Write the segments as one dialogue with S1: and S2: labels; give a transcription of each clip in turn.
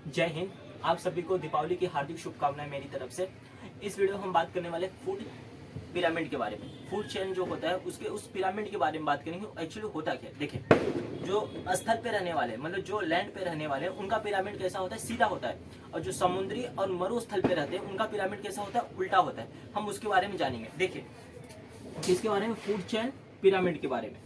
S1: जय हिंद। आप सभी को दीपावली की हार्दिक शुभकामनाएं मेरी तरफ से। इस वीडियो में हम बात करने वाले फूड पिरामिड के बारे में। फूड चेन जो होता है उसके उस पिरामिड के बारे में बात करेंगे। एक्चुअली होता क्या है, देखिए, जो स्थल पे रहने वाले मतलब जो लैंड पे रहने वाले हैं उनका पिरामिड कैसा होता है, सीधा होता है। और जो समुद्री और मरुस्थल पे रहते हैं उनका पिरामिड कैसा होता है, उल्टा होता है। हम उसके बारे में जानेंगे। देखिए, किसके बारे में, फूड चेन पिरामिड के बारे में।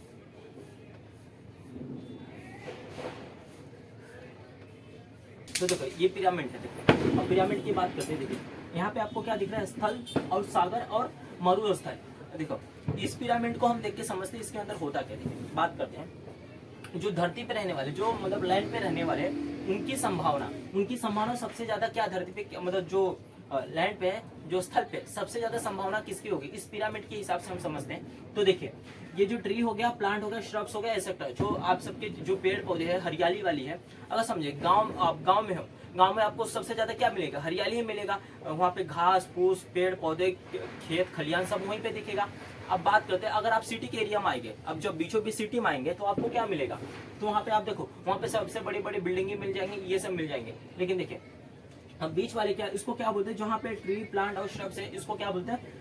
S1: तो देखो, ये पिरामिड है। देखो, अब पिरामिड की बात करते हैं। देखिए, यहाँ पे आपको क्या दिख रहा है, स्थल और सागर और मरुस्थल। देखो, इस पिरामिड को हम देख के समझते हैं इसके अंदर होता क्या। देखिए, बात करते हैं, जो धरती पे रहने वाले, जो मतलब लैंड पे रहने वाले, उनकी संभावना सबसे ज्यादा क्या धरती पे, मतलब जो लैंड पे है, जो स्थल पे सबसे ज्यादा संभावना किसकी होगी, इस पिरामिड के हिसाब से हम समझते हैं। तो देखिए, ये जो ट्री हो गया, प्लांट हो गया, श्रब्स हो गया, एक्सेट्रा, जो आप सबके जो पेड़ पौधे हैं, हरियाली वाली है। अगर समझे, आप गांव में हो, गांव में आपको सबसे ज्यादा क्या मिलेगा, हरियाली ही मिलेगा। वहाँ पे घास फूस, पेड़ पौधे, खेत खलियान सब वहीं पे दिखेगा। अब बात करते हैं, अगर आप सिटी के एरिया में आएंगे, अब जब बीचों बीच सिटी में आएंगे तो आपको क्या मिलेगा, तो वहाँ पे आप देखो, वहाँ पे सबसे बड़ी बड़ी बिल्डिंगे मिल जाएंगी, ये सब मिल जाएंगे। लेकिन देखिए, अब बीच वाले क्या, इसको क्या बोलते हैं, जहाँ पे ट्री प्लांट और श्रब्स है, इसको क्या बोलते हैं,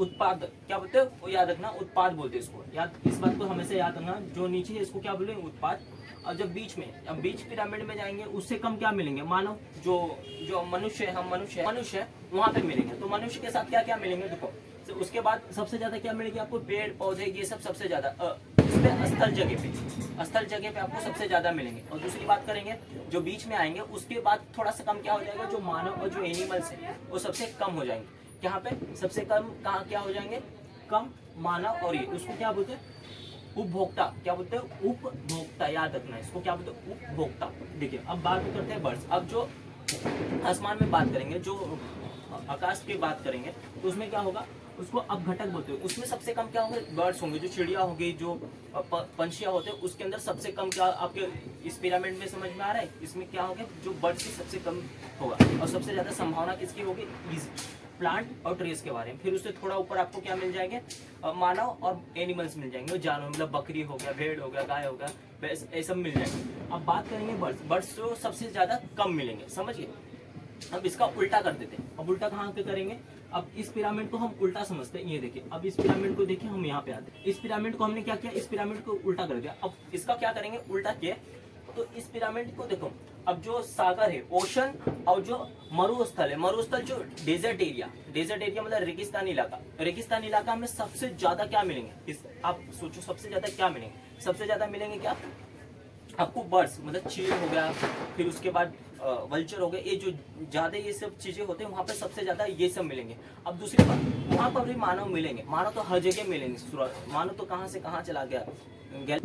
S1: उत्पाद। क्या बोलते हैं, वो याद रखना, उत्पाद बोलते हैं इसको। याद, इस बात को हमेशा याद रखना, जो नीचे है इसको क्या बोलते हैं, उत्पाद। और जब बीच में, अब बीच पिरामिड में जाएंगे, उससे कम क्या मिलेंगे, मानव, जो जो मनुष्य है, हम मनुष्य है, वहां पे मिलेंगे। तो मनुष्य के साथ क्या क्या मिलेंगे, देखो, तो उसके बाद सबसे ज्यादा क्या मिलेगी आपको, पेड़ पौधे, ये सब सबसे ज्यादा स्थल जगह पे आपको सबसे ज्यादा मिलेंगे। और दूसरी बात करेंगे, जो बीच में आएंगे उसके बाद थोड़ा सा कम क्या हो जाएगा, जो मानव और जो एनिमल्स है वो सबसे कम हो जाएंगे। यहाँ पे सबसे कम कहाँ क्या हो जाएंगे, कम, मानव और ये, उसको क्या बोलते हैं, उपभोक्ता। क्या बोलते हैं, उपभोक्ता। याद रखना, इसको क्या बोलते हैं, उपभोक्ता। देखिए, अब बात करते हैं बर्ड्स। अब जो आसमान में बात करेंगे, जो आकाश की बात करेंगे, तो उसमें क्या होगा, उसको अपघटक बोलते हैं। उसमें सबसे कम क्या होंगे, बर्ड्स होंगे, जो चिड़िया होगी, जो पंछियां होते हैं, उसके अंदर सबसे कम क्या आपके इस पिरामिड में समझ में आ रहा है, इसमें क्या होगा, जो बर्ड्स की सबसे कम होगा। और सबसे ज्यादा संभावना किसकी होगी, प्लांट और ट्रीज के बारे में। फिर उससे थोड़ा ऊपर आपको क्या मिल जाएंगे, मानव और एनिमल्स मिल जाएंगे, जानवर, मतलब बकरी हो गया, भेड़ हो गया, गाय हो गया, ये सब मिल जाएंगे। अब बात करेंगे बर्ड्स जो सबसे ज्यादा कम मिलेंगे, समझिए। अब इसका उल्टा कर देते हैं। अब उल्टा कहाँ पे करेंगे, अब इस पिरामिड को हम उल्टा समझते हैं। ये देखिए, अब इस पिरामिड को देखिए, हम यहाँ पे आते हैं। इस पिरामिड को हमने क्या किया, इस पिरामिड को उल्टा कर दिया। अब इसका क्या करेंगे, उल्टा किया, तो इस पिरामिड को देखो, अब जो सागर है, ओशन, और जो मरुस्थल है, मरुस्थल जो डेजर्ट एरिया मतलब रेगिस्तानी इलाका में सबसे ज्यादा क्या मिलेंगे, आप सोचो, सबसे ज्यादा क्या मिलेंगे, सबसे ज्यादा मिलेंगे क्या आपको, बर्ड्स, मतलब चील हो गया, फिर उसके बाद वल्चर हो गए, ये जो ज्यादा ये सब चीजें होते हैं, वहाँ पे सबसे ज्यादा ये सब मिलेंगे। अब दूसरी बात, वहाँ पर भी मानव मिलेंगे। मानव तो हर जगह मिलेंगे, मानव तो कहाँ से कहाँ चला गया।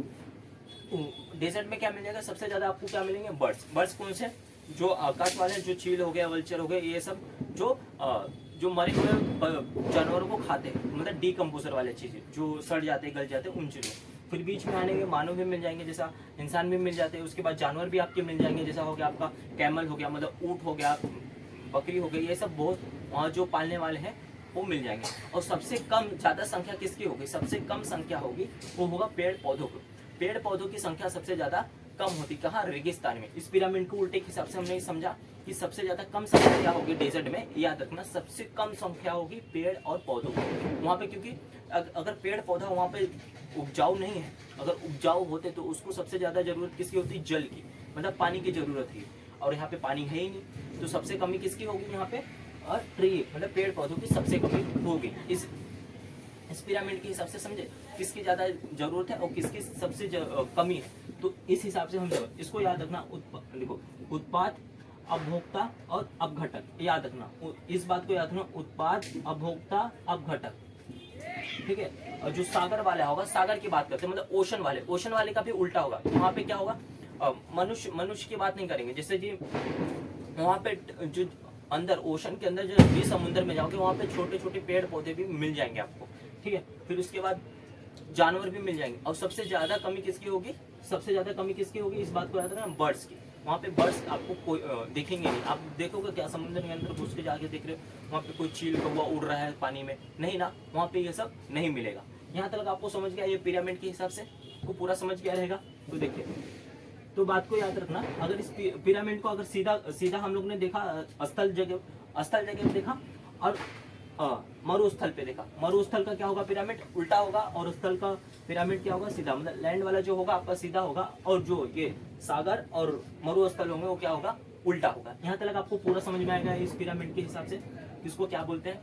S1: डेजर्ट में क्या मिल जाएगा, सबसे ज्यादा आपको क्या मिलेंगे, बर्ड्स कौन से, जो आकाश वाले, जो चील हो गया, वल्चर हो गए, ये सब जो मरे हुए जानवरों को खाते हैं, मतलब डीकम्पोजर वाले चीजें, जो सड़ जाते गल जाते, उन चीजों। फिर बीच में आने के मानव भी मिल जाएंगे, जैसा इंसान भी मिल जाते हैं। उसके बाद जानवर भी आपके मिल जाएंगे, जैसा हो गया आपका कैमल हो गया, मतलब ऊंट हो गया, बकरी हो गई, ये सब बहुत वहाँ जो पालने वाले हैं वो मिल जाएंगे। और सबसे कम ज्यादा संख्या किसकी होगी, सबसे कम संख्या होगी वो होगा पेड़ पौधों को। पेड़ पौधों की संख्या सबसे ज्यादा कम होती कहाँ, रेगिस्तान में। इस पिरामिड को उल्टे के हिसाब से हमने समझा कि सबसे ज्यादा कम संख्या क्या होगी डेजर्ट में। याद रखना, सबसे कम संख्या होगी पेड़ और पौधों की वहाँ पे, क्योंकि अगर पेड़ पौधा वहाँ पे उपजाऊ नहीं है, अगर उपजाऊ होते तो उसको सबसे ज्यादा जरूरत किसकी होती, जल की, मतलब पानी की जरूरत थी। और यहाँ पे पानी है ही नहीं, तो सबसे कमी किसकी होगी यहाँ पे, और ट्री, मतलब पेड़ पौधों की सबसे कमी होगी। इस पिरामिड के हिसाब से समझे, किसकी ज्यादा जरूरत है और किसकी सबसे कमी है। तो इस हिसाब से हम इसको याद रखना, देखो, उत्पाद, अपभोक्ता और अपघटक। याद रखना, इस बात को याद रखना, उत्पाद, अपभोक्ता, अपघटक, ठीक है। और जो सागर वाला होगा, सागर की बात करते हैं, मतलब ओशन वाले का भी उल्टा होगा। वहाँ पे क्या होगा, मनुष्य की बात नहीं करेंगे, जैसे जी वहाँ पे जो अंदर ओशन के अंदर जो भी समुद्र में जाओगे, वहाँ पे छोटे छोटे पेड़ पौधे भी मिल जाएंगे आपको, ठीक है। फिर उसके बाद जानवर भी मिल जाएंगे। और सबसे ज्यादा कमी किसकी होगी, इस बात को याद रखना, बर्ड्स की। वहाँ पे बर्ड्स आपको कोई दिखेंगे नहीं। आप देखोगे क्या, समुद्र के अंदर घुस के जाके देख रहे हो, वहाँ पे कोई चील कौवा उड़ रहा है पानी में, नहीं ना, वहाँ पे ये सब नहीं मिलेगा। यहाँ तक आपको समझ गया, ये पिरामिड के हिसाब से को पूरा समझ गया रहेगा। तो देखिए, तो बात को याद रखना, अगर इस पिरामिड को अगर सीधा सीधा हम लोग ने देखा स्थल जगह पे देखा और मरुस्थल पे देखा, मरुस्थल का क्या होगा पिरामिड उल्टा होगा और स्थल का पिरामिड क्या होगा सीधा, मतलब लैंड वाला जो होगा आपका सीधा होगा और जो ये सागर और मरुस्थल होंगे वो क्या होगा उल्टा होगा। यहाँ तक आपको पूरा समझ में आएगा इस पिरामिड के हिसाब से किसको क्या बोलते हैं।